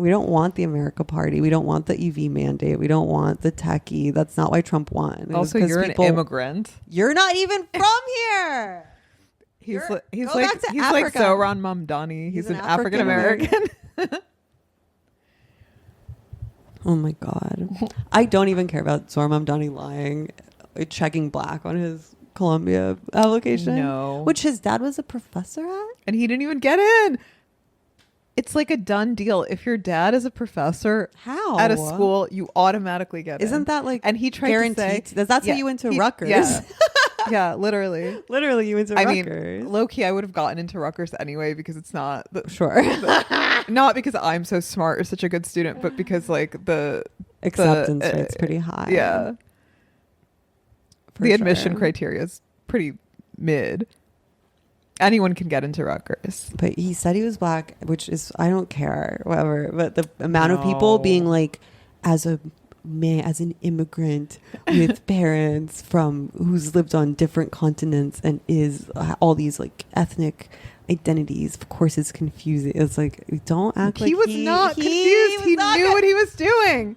We don't want the America Party. We don't want the EV mandate. We don't want the techie. That's not why Trump won. Also, you're an immigrant. You're not even from here. He's like Zohran Mamdani. He's an African American. Oh my God. I don't even care about Zohran Mamdani lying, checking black on his Columbia application. No. Which his dad was a professor at? And he didn't even get in. It's like a done deal. If your dad is a professor at a school, you automatically get in. Isn't that like and he tried guaranteed? to say that's how you went to Rutgers. Yeah. Yeah, literally. Literally, you went to Rutgers. I mean, low-key, I would have gotten into Rutgers anyway because it's not... Sure. Not because I'm so smart or such a good student, but because like the... acceptance rate's pretty high. Yeah. The admission criteria is pretty mid. Anyone can get into Rutgers. But he said he was black, which is... I don't care, whatever. But the amount of people being like, as an immigrant with parents who's lived on different continents and is all these like ethnic identities, of course it's confusing. It's like, don't act like he was not confused. He knew what he was doing.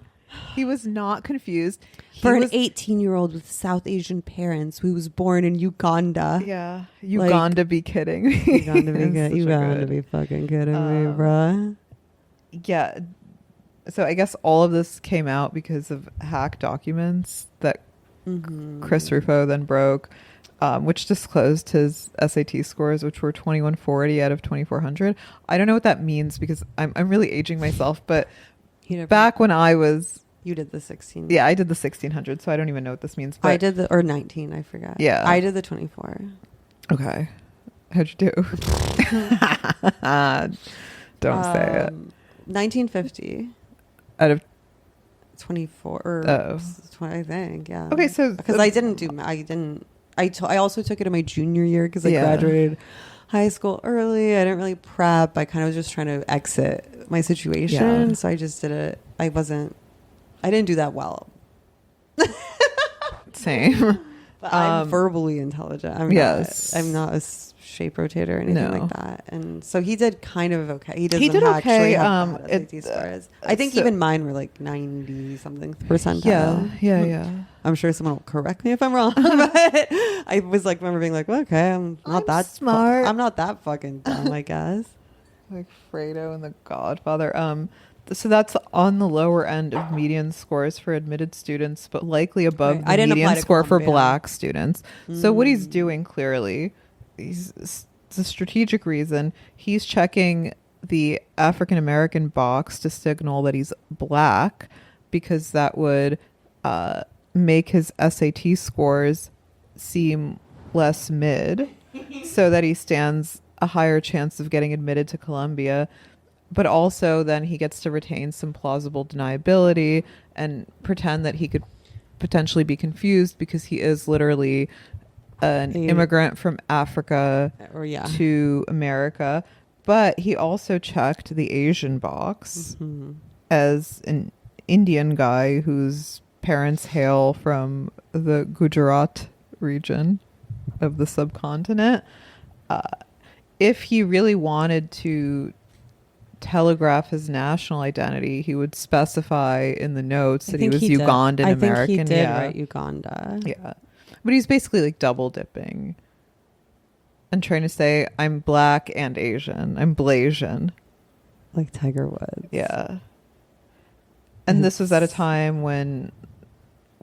He was not confused. For an 18-year-old with South Asian parents who was born in Uganda. Yeah. Uganda, be kidding me. Uganda be fucking kidding me, bruh. Yeah. So I guess all of this came out because of hacked documents that Chris Rufo then broke, which disclosed his SAT scores, which were 2140 out of 2400. I don't know what that means because I'm really aging myself, but back when I was... You did the 16. Yeah, I did the 1600, so I don't even know what this means. But I did or 19, I forgot. Yeah. I did the 24. Okay. How'd you do? Don't say it. 1950. Out of 24 or 20, I think. Yeah. Okay, so because I also took it in my junior year because I graduated high school early. I didn't really prep. I kind of was just trying to exit my situation, so I just did it. I didn't do that well. Same. But I'm verbally intelligent. I'm not a shape rotator or anything like that. And so he did kind of okay. He did okay. I think even mine were like 90 something percentile. Yeah. I'm sure someone will correct me if I'm wrong. But I was like, remember being like, well, okay, I'm not that smart. I'm not that fucking dumb, I guess. Like Fredo and the Godfather. So that's on the lower end of median scores for admitted students, but likely above the median score for black students. So what he's doing clearly, it's a strategic reason. He's checking the African American box to signal that he's black because that would make his SAT scores seem less mid so that he stands a higher chance of getting admitted to Columbia. But also then he gets to retain some plausible deniability and pretend that he could potentially be confused because he is literally an immigrant from Africa to America. But he also checked the Asian box as an Indian guy whose parents hail from the Gujarat region of the subcontinent. If he really wanted to telegraph his national identity, he would specify in the notes that he was Ugandan American. I think he did write Uganda. Yeah. But he's basically like double dipping and trying to say, I'm black and Asian. I'm Blasian. Like Tiger Woods. Yeah. And this was at a time when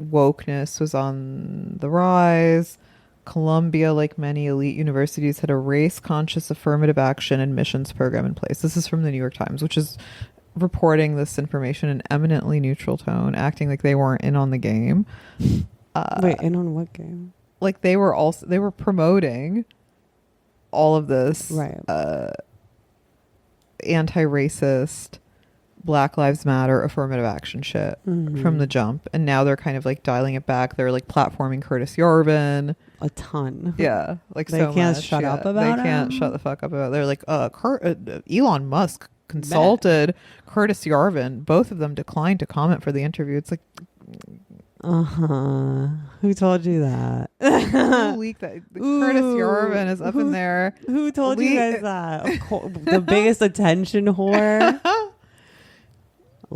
wokeness was on the rise. Columbia, like many elite universities, had a race-conscious affirmative action admissions program in place. This is from the New York Times, which is reporting this information in eminently neutral tone, acting like they weren't in on the game. Wait, in on what game? Like they were promoting all of this anti-racist, Black Lives Matter affirmative action shit from the jump, and now they're kind of like dialing it back. They're like platforming Curtis Yarvin a ton. Yeah, like they so can't much. shut up about They can't shut the fuck up about it. They're like, Elon Musk consulted Curtis Yarvin. Both of them declined to comment for the interview. It's like, who told you that? Who leaked that? Curtis Yarvin is up in there. Who told you guys that? The biggest attention whore.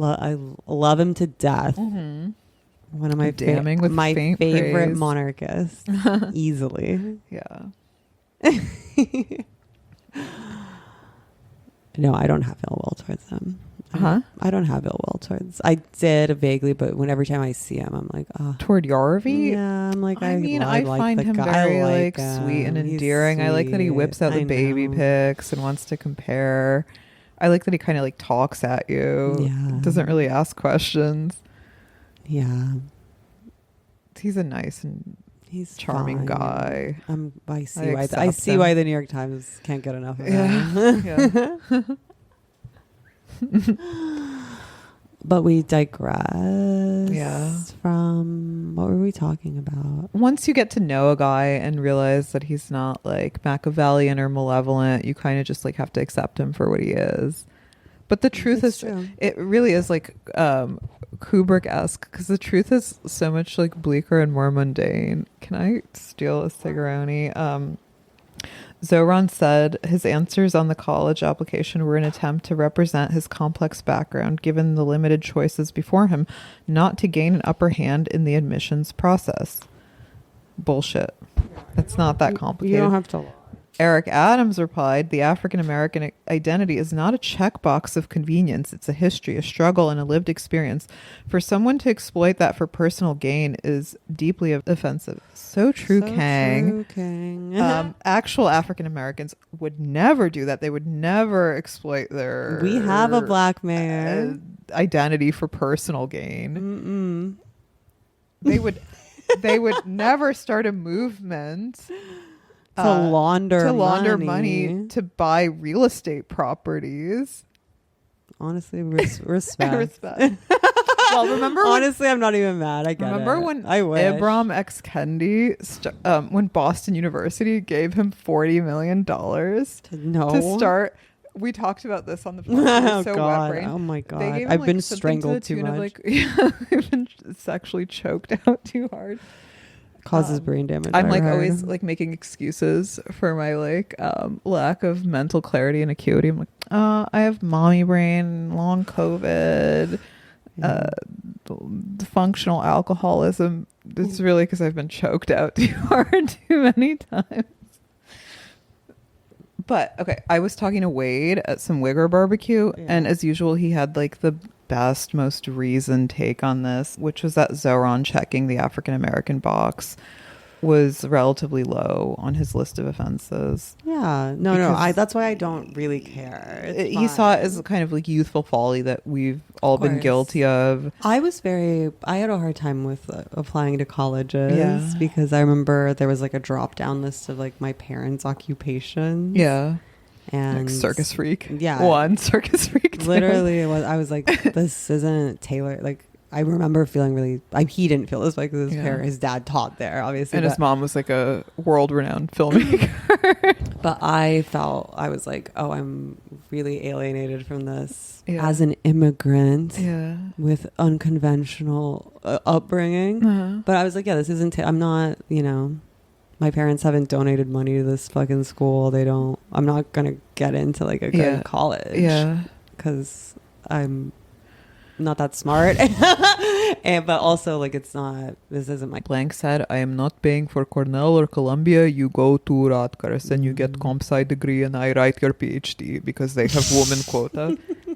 I love him to death. Mm-hmm. One of my Damning with my faint favorite praise. monarchists, easily. Yeah. No, I don't have ill will towards him. Huh? I don't have ill will towards. I did vaguely, but every time I see him, I'm like, oh. Toward Yarvi? Yeah, I'm like, I mean, I like find the him guy. very like sweet and He's endearing. I like that he whips out the I baby know. pics and wants to compare. I like that he kind of like talks at you. Yeah. Doesn't really ask questions. Yeah. He's a nice and He's charming fine. guy. I see why. I accept see him. why the New York Times can't get enough of Yeah. him. But we digress. Yeah. From what were we talking about? Once you get to know a guy and realize that he's not like Machiavellian or malevolent, you kind of just like have to accept him for what he is. But the truth It's is, true. it really is like Kubrick-esque, because the truth is so much like bleaker and more mundane. Can I steal a cigarone? Zohran said his answers on the college application were an attempt to represent his complex background, given the limited choices before him, not to gain an upper hand in the admissions process. Bullshit. It's not that complicated. You don't have to. Eric Adams replied, the African-American identity is not a checkbox of convenience. It's a history, a struggle, and a lived experience. For someone to exploit that for personal gain is deeply offensive. So true, Kang. True, Kang. Actual African-Americans would never do that. They would never exploit their... We have a black mayor. Identity for personal gain. Mm-mm. They would never start a movement... To launder money to buy real estate properties. Honestly, respect. Respect. Well, remember honestly, I'm not even mad. I get remember it. when I wish. Ibram X. Kendi, when Boston University gave him $40 million to start. We talked about this on the podcast. Oh God! Oh my God! I've been strangled too much. I've been sexually choked out too hard. Causes brain damage. I'm like always like making excuses for my like lack of mental clarity and acuity. I'm like, I have mommy brain, long COVID, functional alcoholism. It's really because I've been choked out too hard too many times. But okay, I was talking to Wade at some Wigger barbecue, and as usual, he had like the best, most reasoned take on this, which was that Zohran checking the African American box was relatively low on his list of offenses. Yeah, no. That's why I don't really care. He saw it as kind of like youthful folly that we've all been guilty of. I had a hard time with applying to colleges because I remember there was like a drop down list of like my parents' occupations. Yeah. And like circus freak. Yeah. One circus freak. Literally, I was like, this isn't Taylor. Like, I remember feeling really, he didn't feel this way because his dad taught there, obviously. And his mom was like a world-renowned filmmaker. But I was like, oh, I'm really alienated from this as an immigrant with unconventional upbringing. But I was like, this isn't, I'm not, my parents haven't donated money to this fucking school. I'm not going to get into like a good college. Yeah. Because I'm not that smart. But also like this isn't my... Blank said, I am not paying for Cornell or Columbia. You go to Rutgers and you get comp sci degree and I write your PhD because they have woman quota.